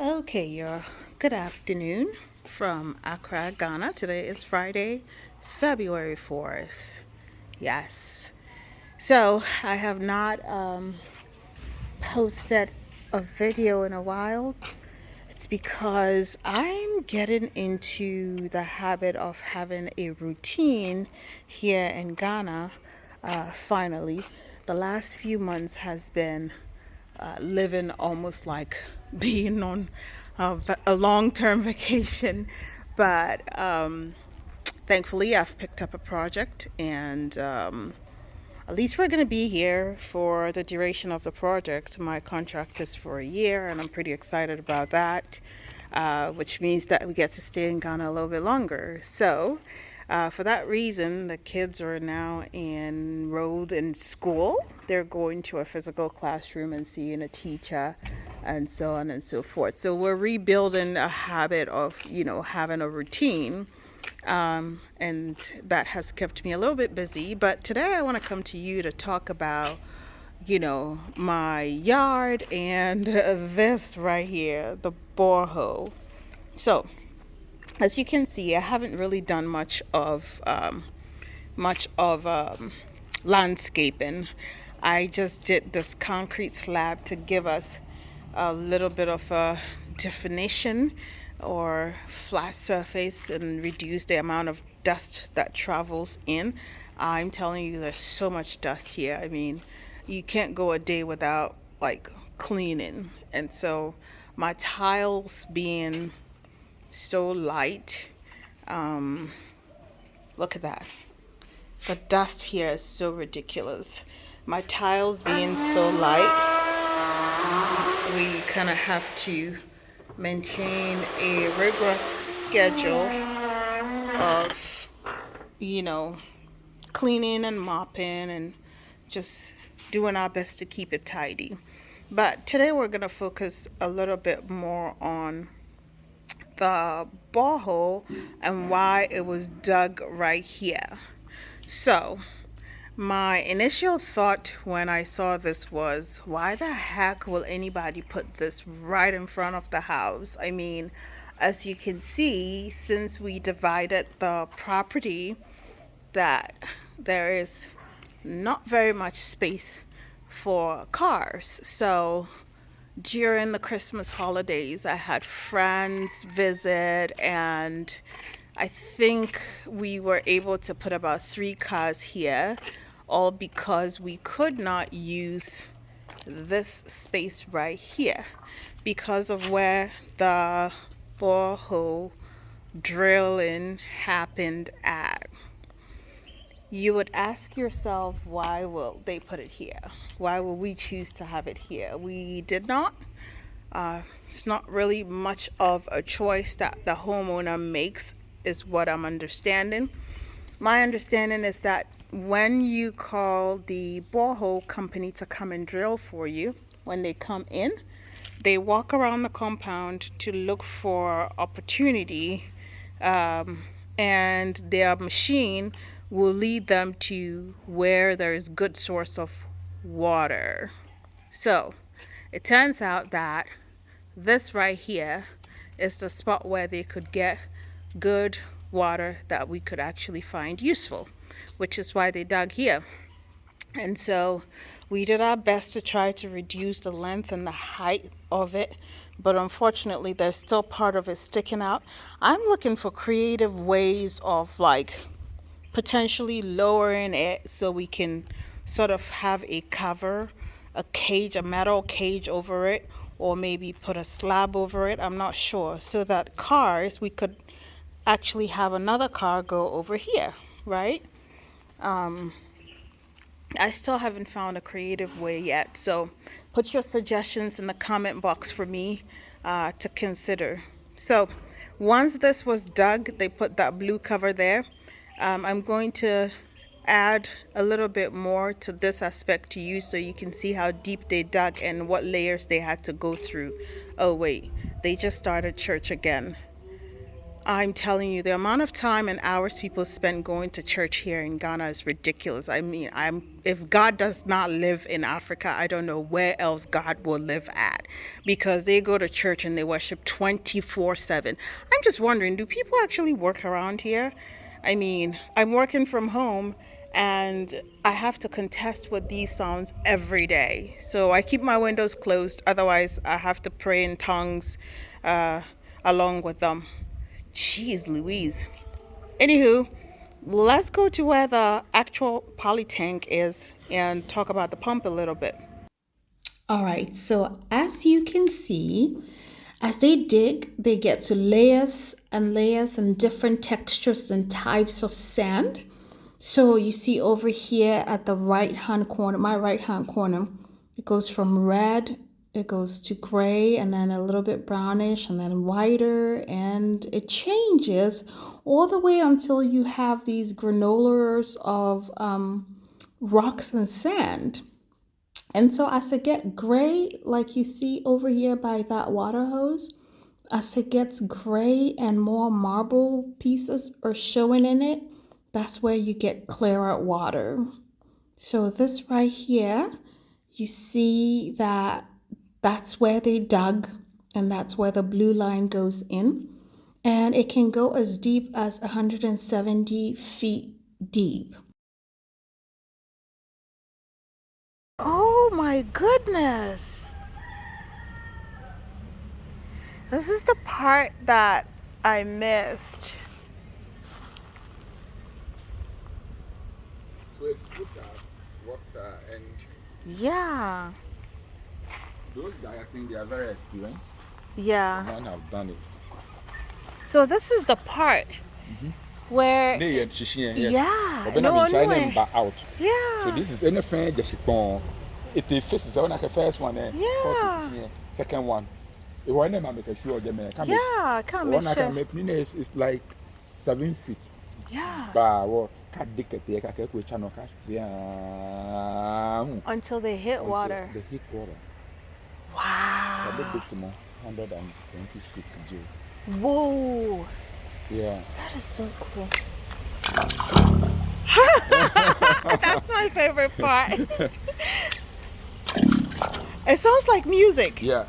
Okay, your good afternoon from Accra, Ghana. Today is Friday, February 4th. Yes. So, I have not posted a video in a while. It's because I'm getting into the habit of having a routine here in Ghana. Finally, the last few months has been living almost like being on a long-term vacation, but thankfully I've picked up a project, and at least we're going to be here for the duration of the project. My contract is for a year, and I'm pretty excited about that, which means that we get to stay in Ghana a little bit longer. So, for that reason, the kids are now enrolled in school. They're going to a physical classroom and seeing a teacher, and so on and so forth. So we're rebuilding a habit of, having a routine. And that has kept me a little bit busy. But today I want to come to you to talk about, my yard and this right here, the borehole. So, as you can see, I haven't really done much of landscaping. I just did this concrete slab to give us a little bit of a definition or flat surface and reduce the amount of dust that travels in. I'm telling you, there's so much dust here. I mean, you can't go a day without like cleaning. And so my tiles being so light, look at that. The dust here is so ridiculous. My tiles being so light, we kind of have to maintain a rigorous schedule of, cleaning and mopping and just doing our best to keep it tidy. But today we're going to focus a little bit more on the borehole and why it was dug right here. So, my initial thought when I saw this was, why the heck will anybody put this right in front of the house? I mean, as you can see, since we divided the property, that there is not very much space for cars. So during the Christmas holidays, I had friends visit, and I think we were able to put about 3 cars here, all because we could not use this space right here because of where the borehole drilling happened at. You would ask yourself, why will they put it here? Why will we choose to have it here? We did not. It's not really much of a choice that the homeowner makes, is what I'm understanding. My understanding is that when you call the borehole company to come and drill for you, when they come in, they walk around the compound to look for opportunity, and their machine will lead them to where there is good source of water. So it turns out that this right here is the spot where they could get good water that we could actually find useful, which is why they dug here. And so we did our best to try to reduce the length and the height of it, but unfortunately there's still part of it sticking out. I'm looking for creative ways of potentially lowering it so we can sort of have a cover, a cage, a metal cage over it, or maybe put a slab over it. I'm not sure. So that we could actually have another car go over here, right? I still haven't found a creative way yet. So put your suggestions in the comment box for me to consider. So once this was dug, they put that blue cover there. I'm going to add a little bit more to this aspect to you so you can see how deep they dug and what layers they had to go through. Oh wait, they just started church again. I'm telling you, the amount of time and hours people spend going to church here in Ghana is ridiculous. I mean, if God does not live in Africa, I don't know where else God will live at, because they go to church and they worship 24/7. I'm just wondering, do people actually work around here? I mean, I'm working from home and I have to contest with these sounds every day. So I keep my windows closed, otherwise I have to pray in tongues along with them. Jeez Louise. Anywho, let's go to where the actual poly tank is and talk about the pump a little bit. All right, so as you can see, as they dig, they get to layers and layers and different textures and types of sand. So you see over here at the right hand corner, my right hand corner, it goes from red, it goes to gray, and then a little bit brownish, and then whiter, and it changes all the way until you have these granulars of rocks and sand. And so as it gets gray, like you see over here by that water hose, as it gets gray and more marble pieces are showing in it, that's where you get clearer water. So this right here, you see that that's where they dug, and that's where the blue line goes in. And it can go as deep as 170 feet deep. Oh my goodness. This is the part that I missed. So it filters water, and Yeah. those guys, I think they are very experienced. Yeah. Man have done it. So this is the part where They are yes. yeah. But No, I'm trying anyway. them out. Yeah. So this is anything just pon. It faces one like the first one, Yeah. second one. The one I make sure them can Yeah, come one I can and make is like 7 feet. yeah. But what can dictate channel Until they hit water. They hit water. Wow. A bit to more 120 feet Joe. Whoa. Yeah. That is so cool. That's my favorite part. It sounds like music. Yeah.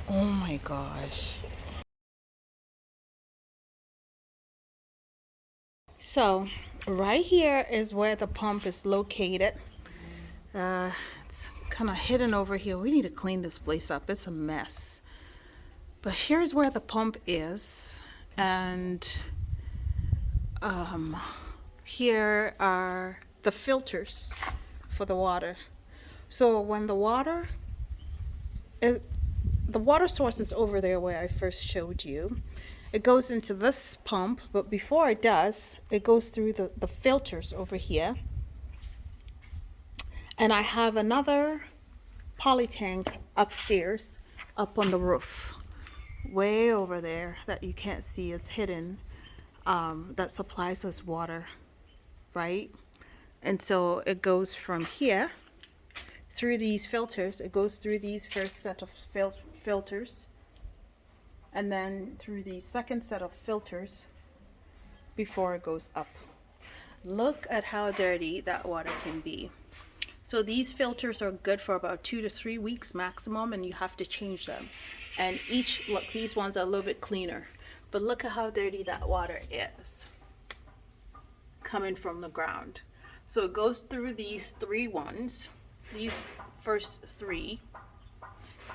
Oh my gosh. So right here is where the pump is located. It's kind of hidden over here. We need to clean this place up. It's a mess. But here's where the pump is. And here are the filters for the water. So when the water source is over there where I first showed you. It goes into this pump, but before it does, it goes through the filters over here. And I have another poly tank upstairs, up on the roof, way over there that you can't see. It's hidden, that supplies us water, right? And so it goes from here through these filters. It goes through these first set of filters, and then through the second set of filters before it goes up. Look at how dirty that water can be. So these filters are good for about 2 to 3 weeks maximum, and you have to change them. And look, these ones are a little bit cleaner, but look at how dirty that water is coming from the ground. So it goes through these 3 ones, these first 3,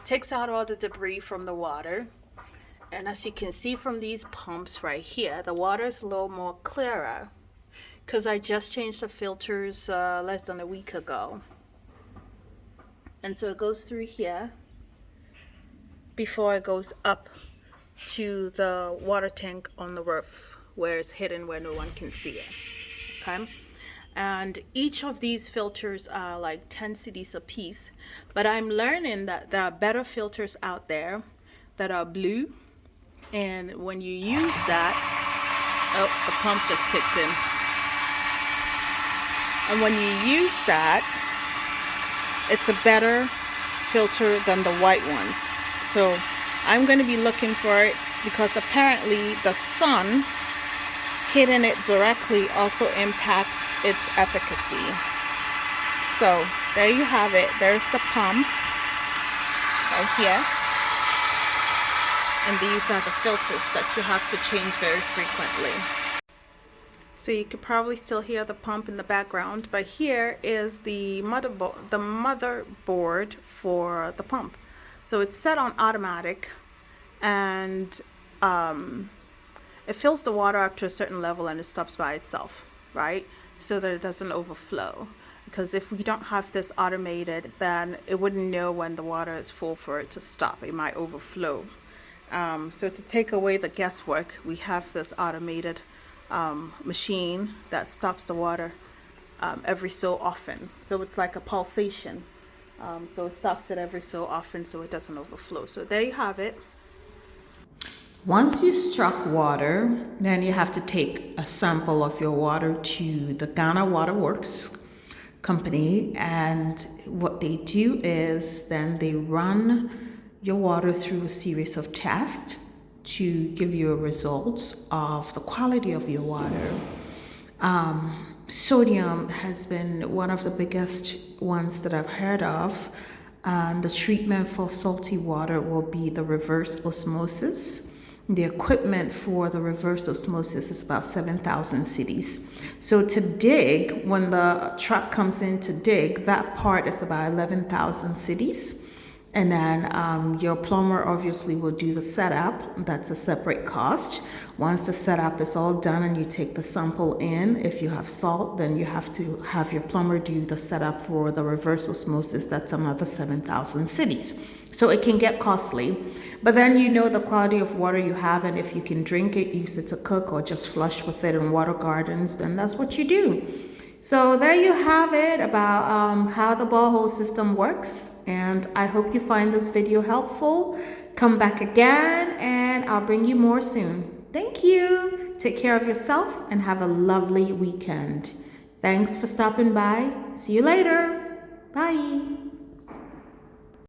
takes out all the debris from the water. And as you can see from these pumps right here, the water is a little more clearer because I just changed the filters less than a week ago. And so it goes through here before it goes up to the water tank on the roof where it's hidden, where no one can see it. Okay? And each of these filters are like 10 cedis a piece. But I'm learning that there are better filters out there that are blue. And when you use that, oh, the pump just kicked in. And when you use that, it's a better filter than the white ones. So I'm going to be looking for it because apparently the sun hitting it directly also impacts its efficacy. So there you have it. There's the pump right here. And these are the filters that you have to change very frequently. So you could probably still hear the pump in the background, but here is the motherboard for the pump. So it's set on automatic, and it fills the water up to a certain level and it stops by itself, right? So that it doesn't overflow. Because if we don't have this automated, then it wouldn't know when the water is full for it to stop. It might overflow. So to take away the guesswork, we have this automated machine that stops the water every so often. So it's like a pulsation. So it stops it every so often so it doesn't overflow. So there you have it. Once you struck water, then you have to take a sample of your water to the Ghana Water Works company, and what they do is then they run your water through a series of tests to give you a results of the quality of your water. Sodium has been one of the biggest ones that I've heard of, and the treatment for salty water will be the reverse osmosis. The equipment for the reverse osmosis is about 7,000 cedis. So to dig, when the truck comes in to dig, that part is about 11,000 cedis. And then your plumber obviously will do the setup. That's a separate cost. Once the setup is all done and you take the sample in, if you have salt, then you have to have your plumber do the setup for the reverse osmosis. That's another 7,000 cedis. So it can get costly. But then you know the quality of water you have, and if you can drink it, use it to cook, or just flush with it in water gardens, then that's what you do. So there you have it about how the borehole system works, and I hope you find this video helpful. Come back again and I'll bring you more soon. Thank you. Take care of yourself and have a lovely weekend. Thanks for stopping by. See you later. Bye.